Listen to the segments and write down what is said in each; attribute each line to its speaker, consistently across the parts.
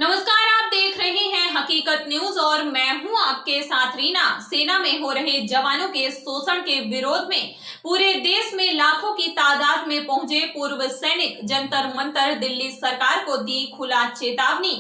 Speaker 1: नमस्कार, आप देख रहे हैं हकीकत न्यूज और मैं हूं आपके साथ रीना। सेना में हो रहे जवानों के शोषण के विरोध में पूरे देश में लाखों की तादाद में पहुंचे पूर्व सैनिक जंतर मंतर दिल्ली सरकार को दी खुला चेतावनी।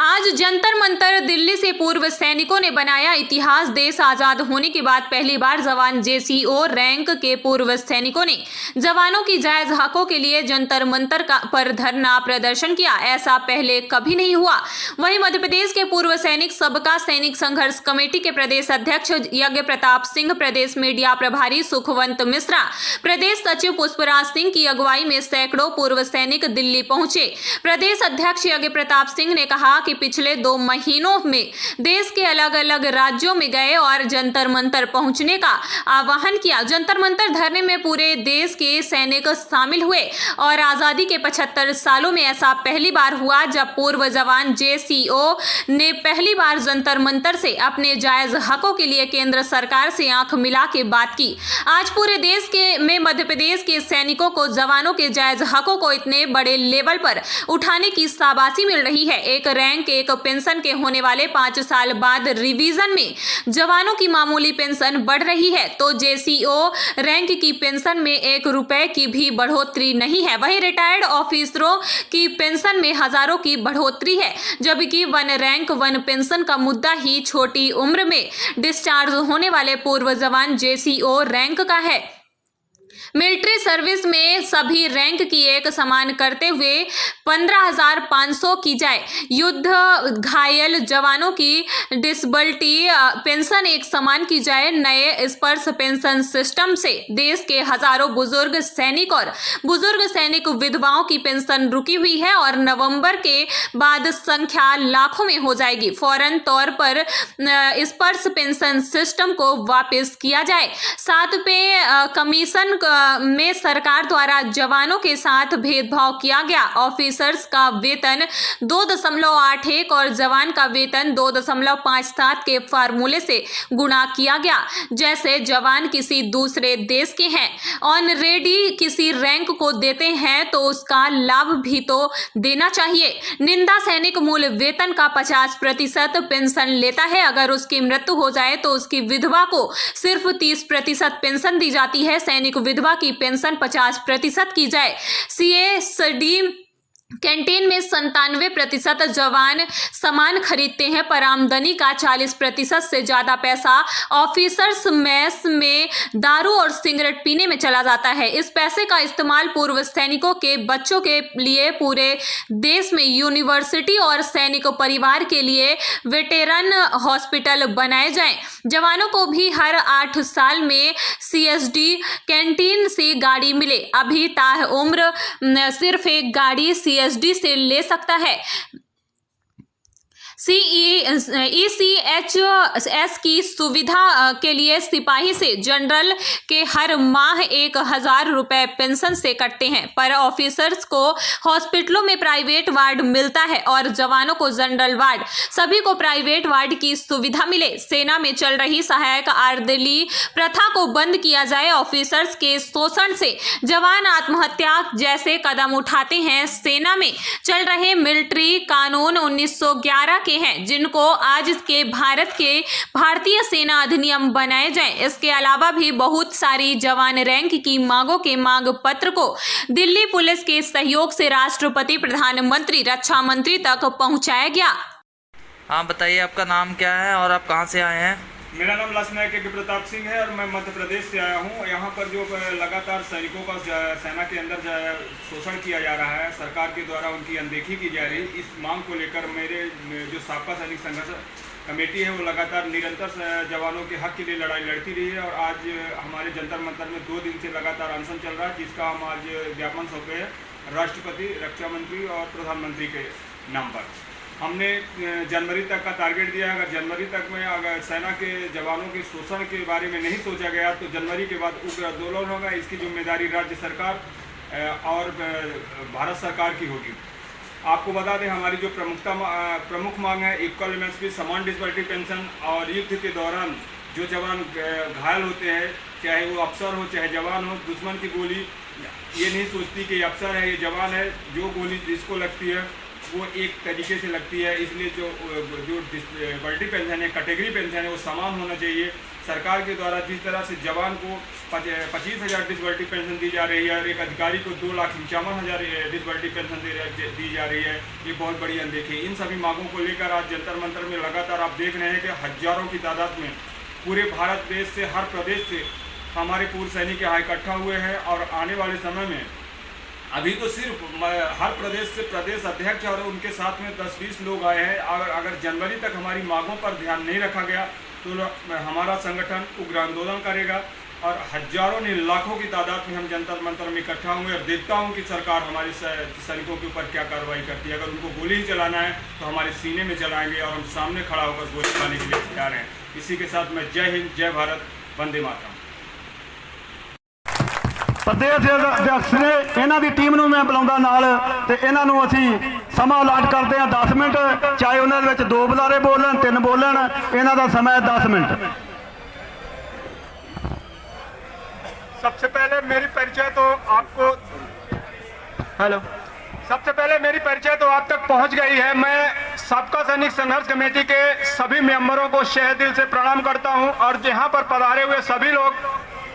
Speaker 1: आज जंतर मंतर दिल्ली से पूर्व सैनिकों ने बनाया इतिहास। देश आजाद होने के बाद पहली बार जवान जेसीओ रैंक के पूर्व सैनिकों ने जवानों की जायज हकों के लिए जंतर मंतर पर धरना प्रदर्शन किया। ऐसा पहले कभी नहीं हुआ। वहीं मध्य प्रदेश के पूर्व सैनिक सबका सैनिक संघर्ष कमेटी के प्रदेश अध्यक्ष यज्ञ प्रताप सिंह, प्रदेश मीडिया प्रभारी सुखवंत मिश्रा, प्रदेश सचिव पुष्पराज सिंह की अगुवाई में सैकड़ों पूर्व सैनिक दिल्ली पहुंचे। प्रदेश अध्यक्ष यज्ञ प्रताप सिंह ने कहा कि पिछले 2 महीनों में देश के अलग अलग राज्यों में गए और जंतर मंतर पहुंचने का आह्वान किया। जंतर मंतर धरने में पूरे देश के सैनिक शामिल हुए और आजादी के 75 सालों में ऐसा पहली बार हुआ जब पूर्व जवान जेसीओ ने पहली बार जंतर मंतर से अपने जायज हकों के लिए केंद्र सरकार से आंख मिला के बात की। आज पूरे देश में मध्य प्रदेश के सैनिकों को जवानों के जायज हकों को इतने बड़े लेवल पर उठाने की शाबाशी मिल रही है। एक एक पेंशन के होने वाले 5 साल बाद रिवीजन में जवानों की मामूली पेंशन बढ़ रही है तो जेसीओ रैंक की पेंशन में 1 रुपए की भी बढ़ोतरी नहीं है। वहीं रिटायर्ड ऑफिसरों की पेंशन में हजारों की बढ़ोतरी है, जबकि 1 रैंक 1 पेंशन का मुद्दा ही छोटी उम्र में डिस्चार्ज होने वाले पूर्व जवान जेसीओ रैंक का है। मिलिट्री सर्विस में सभी रैंक की एक समान करते हुए 15,500 की जाए। युद्ध घायल जवानों की डिसेबिलिटी पेंशन एक समान की जाए। नए स्पर्श पेंशन सिस्टम से देश के हजारों बुजुर्ग सैनिक और बुजुर्ग सैनिक विधवाओं की पेंशन रुकी हुई है और नवंबर के बाद संख्या लाखों में हो जाएगी। फौरन तौर पर स्पर्श पेंशन सिस्टम को वापस किया जाए। 7 पे कमीशन में सरकार द्वारा जवानों के साथ भेदभाव किया गया। ऑफिसर्स का वेतन 2.81 और जवान का वेतन 2.57 के फार्मूले से गुणा किया गया। जैसे जवान किसी दूसरे देश के हैं, ऑनरेडी किसी रैंक को देते हैं तो उसका लाभ भी तो देना चाहिए। निंदा सैनिक मूल वेतन का 50% पेंशन लेता है। अगर उसकी मृत्यु हो जाए तो उसकी विधवा को सिर्फ 30% पेंशन दी जाती है। सैनिक विधवा की पेंशन 50% की जाए। सीएसडी कैंटीन में 97% जवान सामान खरीदते हैं पर आमदनी का 40% से ज्यादा पैसा ऑफिसर्स मेस में दारू और सिगरेट पीने में चला जाता है। इस पैसे का इस्तेमाल पूर्व सैनिकों के बच्चों के लिए पूरे देश में यूनिवर्सिटी और सैनिक परिवार के लिए वेटेरन हॉस्पिटल बनाए जाएं। जवानों को भी हर 8 साल में सीएसडी कैंटीन से गाड़ी मिले। अभी ताउम्र सिर्फ एक गाड़ी सीएसडी से ले सकता है। ECHS की सुविधा के लिए सिपाही से जनरल के हर माह 1,000 रुपए पेंशन से कटते हैं, पर ऑफिसर्स को हॉस्पिटलों में प्राइवेट वार्ड मिलता है और जवानों को जनरल वार्ड। सभी को प्राइवेट वार्ड की सुविधा मिले। सेना में चल रही सहायक आर्दली प्रथा को बंद किया जाए। ऑफिसर्स के शोषण से जवान आत्महत्या जैसे कदम उठाते हैं। सेना में चल रहे मिलिट्री कानून 1911 के हैं, जिनको आज के भारतीय सेना अधिनियम बनाए जाएं। इसके अलावा भी बहुत सारी जवान रैंक की मांगों के मांग पत्र को दिल्ली पुलिस के सहयोग से राष्ट्रपति, प्रधानमंत्री, रक्षा मंत्री तक पहुंचाया गया।
Speaker 2: हाँ, बताइए आपका नाम क्या है और आप कहां से आए हैं?
Speaker 3: मेरा नाम लासनायक यज्ञ प्रताप सिंह है और मैं मध्य प्रदेश से आया हूँ। यहाँ पर जो लगातार सैनिकों का सेना के अंदर शोषण किया जा रहा है, सरकार के द्वारा उनकी अनदेखी की जा रही, इस मांग को लेकर मेरे जो सबका सैनिक संघर्ष कमेटी है वो लगातार निरंतर जवानों के हक के लिए लड़ाई लड़ती रही है और आज हमारे जंतर मंतर में 2 दिन से लगातार अनशन चल रहा है, जिसका हम आज ज्ञापन सौंपे हैं राष्ट्रपति, रक्षा मंत्री और प्रधानमंत्री के नाम पर। हमने जनवरी तक का टारगेट दिया है। अगर जनवरी तक में अगर सेना के जवानों के शोषण के बारे में नहीं सोचा गया तो जनवरी के बाद उग्र आंदोलन होगा। इसकी जिम्मेदारी राज्य सरकार और भारत सरकार की होगी। आपको बता दें, हमारी जो प्रमुख मांग है इक्वल एमएसपी, समान डिसेबिलिटी पेंशन और युद्ध के दौरान जो जवान घायल होते हैं, चाहे वो अफसर हो चाहे जवान हो, दुश्मन की गोली ये नहीं सोचती कि अफसर है ये जवान है, जो गोली जिसको लगती है वो एक तरीके से लगती है, इसलिए जो डिसबिलिटी पेंशन है, कैटेगरी पेंशन है, वो समान होना चाहिए। सरकार के द्वारा जिस तरह से जवान को 25,000 डिसबिलिटी पेंशन दी जा रही है और एक अधिकारी को 2,51,000 डिसबिलिटी पेंशन दी जा रही है, ये बहुत बड़ी अनदेखी। इन सभी मांगों को लेकर आज जंतर मंतर में लगातार आप देख रहे हैं कि हजारों की तादाद में पूरे भारत देश से, हर प्रदेश से हमारे पूर्व सैनिक यहाँ इकट्ठा हुए हैं। और आने वाले समय में अभी तो सिर्फ हर प्रदेश से प्रदेश अध्यक्ष और उनके साथ में 10-20 लोग आए हैं। अगर जनवरी तक हमारी मांगों पर ध्यान नहीं रखा गया तो हमारा संगठन उग्र आंदोलन करेगा और हजारों ने लाखों की तादाद में हम जंतर मंतर में इकट्ठा होंगे। और देखता हूं कि सरकार हमारे सैनिकों के ऊपर क्या कार्रवाई करती है। अगर उनको गोली ही चलाना है तो हमारे सीने में चलाएंगे और हम सामने खड़ा होकर गोली चलाने के लिए तैयार हैं। इसी के साथ मैं जय हिंद, जय भारत, वंदे मातरम।
Speaker 4: प्रदेश अध्यक्ष ने ਇਹਨਾਂ ਦੀ ਟੀਮ ਨੂੰ ਮੈਂ ਬੁਲਾਉਂਦਾ ਨਾਲ ਤੇ ਇਹਨਾਂ ਨੂੰ ਅਸੀਂ ਸਮਾਂ ਅਲਾਟ ਕਰਦੇ ਹਾਂ 10 ਮਿੰਟ, ਚਾਹੇ ਉਹਨਾਂ ਦੇ ਵਿੱਚ 2 ਬੁਲਾਰੇ ਬੋਲਣ 3 ਬੋਲਣ, ਇਹਨਾਂ ਦਾ ਸਮਾਂ 10 ਮਿੰਟ।
Speaker 5: सबसे पहले मेरी परिचय तो आपको हेलो सबसे पहले मेरी परिचय तो आप तक पहुंच गई है। मैं सबका सैनिक संघर्ष कमेटी के सभी मेंबरों को शेह दिल से प्रणाम करता हूं और यहाँ पर पधारे हुए सभी लोग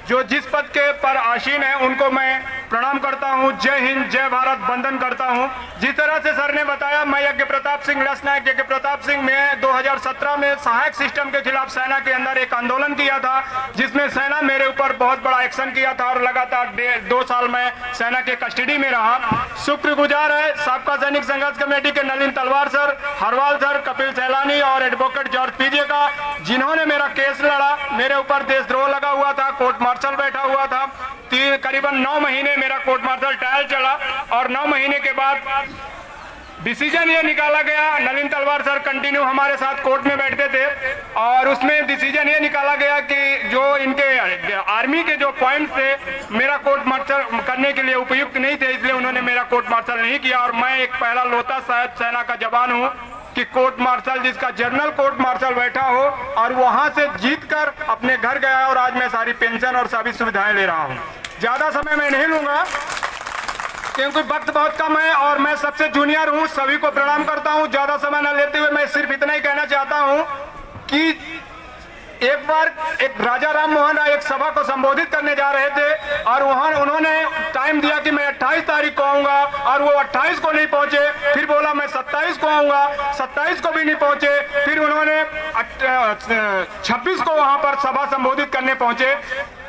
Speaker 5: जो जिस पद के पर आसीन है उनको मैं प्रणाम करता हूं। जय हिंद, जय भारत, वंदन करता हूं। जिस तरह से सर ने बताया, मैं यज्ञ प्रताप सिंह लस नायक यज्ञ प्रताप सिंह में 2017 में सहायक सिस्टम के खिलाफ सेना के अंदर एक आंदोलन किया था, जिसमें सेना मेरे ऊपर बहुत बड़ा एक्शन किया था और लगातार 2 साल में सेना के कस्टडी में रहा। शुक्रगुजार है सबका सैनिक संघर्ष कमेटी के नलिन तलवार सर, हरवाल सर, कपिल सैलानी और एडवोकेट जॉर्ज पीजे का, जिन्होंने मेरा केस लड़ा। मेरे ऊपर देशद्रोह लगा हुआ था, कोर्ट मार्शल बैठा हुआ था। करीबन 9 महीने मेरा कोर्ट मार्शल ट्रायल चला और 9 महीने के बाद डिसीजन ये निकाला गया। नलिन तलवार सर कंटिन्यू हमारे साथ कोर्ट में बैठते थे और उसमें डिसीजन ये निकाला गया कि जो इनके आर्मी के जो पॉइंट थे मेरा कोर्ट मार्शल करने के लिए उपयुक्त नहीं थे, इसलिए उन्होंने मेरा कोर्ट मार्शल नहीं किया। और मैं एक पहला लोता शायद सेना का जवान हूँ कि कोर्ट मार्शल, जिसका जनरल कोर्ट मार्शल बैठा हो और वहां से जीतकर अपने घर गया और आज मैं सारी पेंशन और सभी सुविधाएं ले रहा हूं। ज्यादा समय मैं नहीं लूंगा क्योंकि वक्त बहुत कम है और मैं सबसे जूनियर हूं। सभी को प्रणाम करता हूं। ज्यादा समय न लेते हुए मैं सिर्फ इतना ही कहना चाहता हूं कि एक बार एक राजा राम मोहन राय एक सभा को संबोधित करने जा रहे थे और वहां उन्होंने टाइम दिया कि मैं 28 तारीख को आऊंगा और वो 28 को नहीं पहुंचे। फिर बोला मैं 27 को आऊंगा, 27 को भी नहीं पहुंचे। फिर उन्होंने 26 को वहां पर सभा संबोधित करने पहुंचे।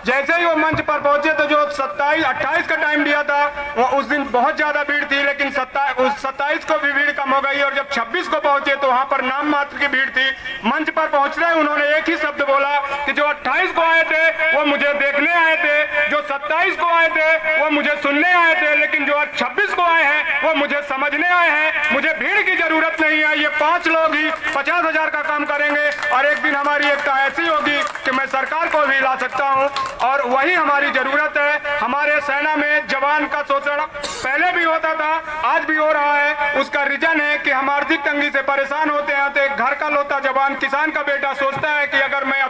Speaker 5: जैसे ही वो मंच पर पहुंचे तो जो 28 का टाइम दिया था वो उस दिन बहुत ज्यादा भीड़ थी, लेकिन 27 को भी भीड़ कम हो गई और जब 26 को पहुंचे तो वहां पर नाम मात्र की भीड़ थी। मंच पर पहुंच रहे उन्होंने एक ही शब्द बोला कि जो 28 को आए थे वो मुझे देखने आए थे, जो 27 को आए थे वो मुझे सुनने आए थे, लेकिन जो 26 को आए हैं वो मुझे समझने आए हैं। मुझे भीड़ की जरूरत नहीं है। ये 5 लोग ही 50,000 का काम करेंगे और एक दिन हमारी एकता ऐसी होगी कि मैं सरकार को भी ला सकता हूं और वही हमारी जरूरत है। हमारे सेना में जवान का शोषण पहले भी होता था, आज भी हो रहा है। उसका रीजन है कि हम आर्थिक तंगी से परेशान होते हैं तो एक घर का लौता जवान, किसान का बेटा सोचता है कि अगर मैं